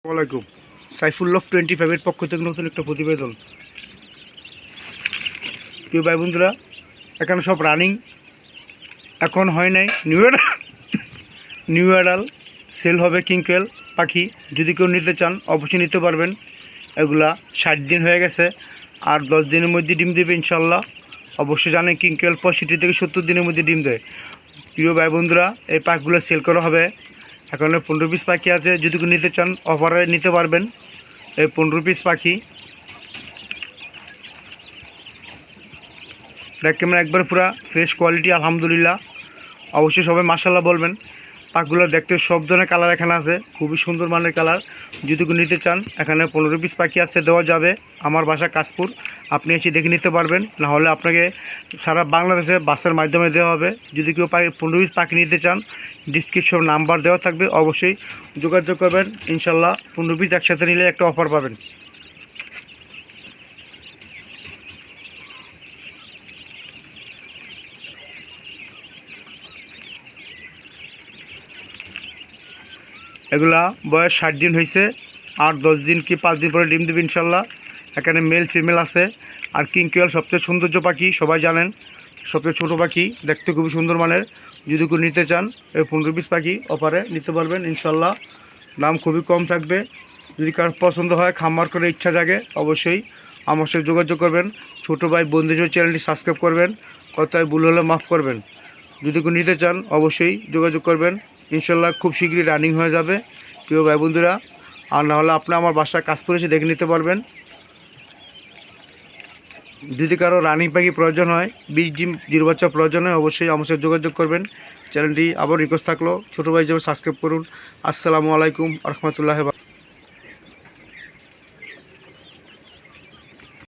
আসসালামাইকুম। সাইফুল্লাহ 25-এর পক্ষ থেকে নতুন একটা প্রতিবেদন। প্রিয় ভাই বন্ধুরা, এখানে সব রানিং, এখন হয় নাই। নিউ অ্যাডাল সেল হবে কিংকেল পাখি। যদি কেউ নিতে চান অবশ্যই নিতে পারবেন। এগুলা 60 দিন হয়ে গেছে, আর 10 দিনের মধ্যে ডিম দেবে ইনশাল্লাহ। অবশ্যই জানেন কিংকেল 65 থেকে 70 দিনের মধ্যে ডিম দেয়। প্রিয় ভাই বন্ধুরা, এই পাখিগুলো সেল করা হবে। এখানে 15 পিস পাখি আছে, যদি কেউ নিতে চান অফারে নিতে পারবেন। এই 15 পিস পাখি দেখেন একবার পুরা ফ্রেশ কোয়ালিটি, আলহামদুলিল্লাহ। অবশ্যই সবাই মাশাআল্লাহ বলবেন। পাখিগুলো দেখতে সব ধরনের কালার এখানে আছে, খুবই সুন্দর মানের কালার। যদি কেউ নিতে চান এখানে 15 পিস পাখি আছে, দেওয়া যাবে। আমার বাসা কাশপুর, আপনি এসে দেখে নিতে পারবেন। না হলে আপনাকে সারা বাংলাদেশে বাসের মাধ্যমে দেওয়া হবে। যদি কেউ 15 পিস পাখি নিতে চান, ডিসক্রিপশন নাম্বার দেওয়া থাকবে, অবশ্যই যোগাযোগ করবেন। ইনশাল্লাহ 15 পিস একসাথে নিলে একটা অফার পাবেন। এগুলা বয়স 60 দিন হয়েছে, আর 10 দিন কি 5 দিন পরে ডিম দেবে ইনশাল্লাহ। এখানে মেল ফিমেল আছে। আর কিংকেল সবচেয়ে সৌন্দর্য পাখি, সবাই জানেন, সবচেয়ে ছোটো পাখি, দেখতে খুবই সুন্দর মানের। যদি কেউ নিতে চান এই 15 পিস পাখি অফারে নিতে পারবেন ইনশাল্লাহ। দাম খুবই কম থাকবে। যদি কার পছন্দ হয়, খামার করে ইচ্ছা জাগে, অবশ্যই আমার সাথে যোগাযোগ করবেন। ছোটো ভাই বন্ধু চ্যানেলটি সাবস্ক্রাইব করবেন। কথায় ভুল হলে মাফ করবেন। যদি কেউ নিতে চান অবশ্যই যোগাযোগ করবেন। ইনশাল্লাহ খুব শীঘ্রই রানিং হয়ে যাবে প্রিয় ভাই বন্ধুরা। আর না হলে আপনি আমার বাসায় কাজ করে এসে দেখে নিতে পারবেন। যদি কারো রানিং পাখি প্রয়োজন হয়, 20 ডিম 0 বাচ্চা প্রয়োজন হয়, অবশ্যই আমার সাথে যোগাযোগ করবেন। চ্যানেলটি আবার রিকোয়েস্ট থাকলো, ছোটো ভাই হিসেবে সাবস্ক্রাইব করুন। আসসালামু আলাইকুম রহমতুল্লাহ।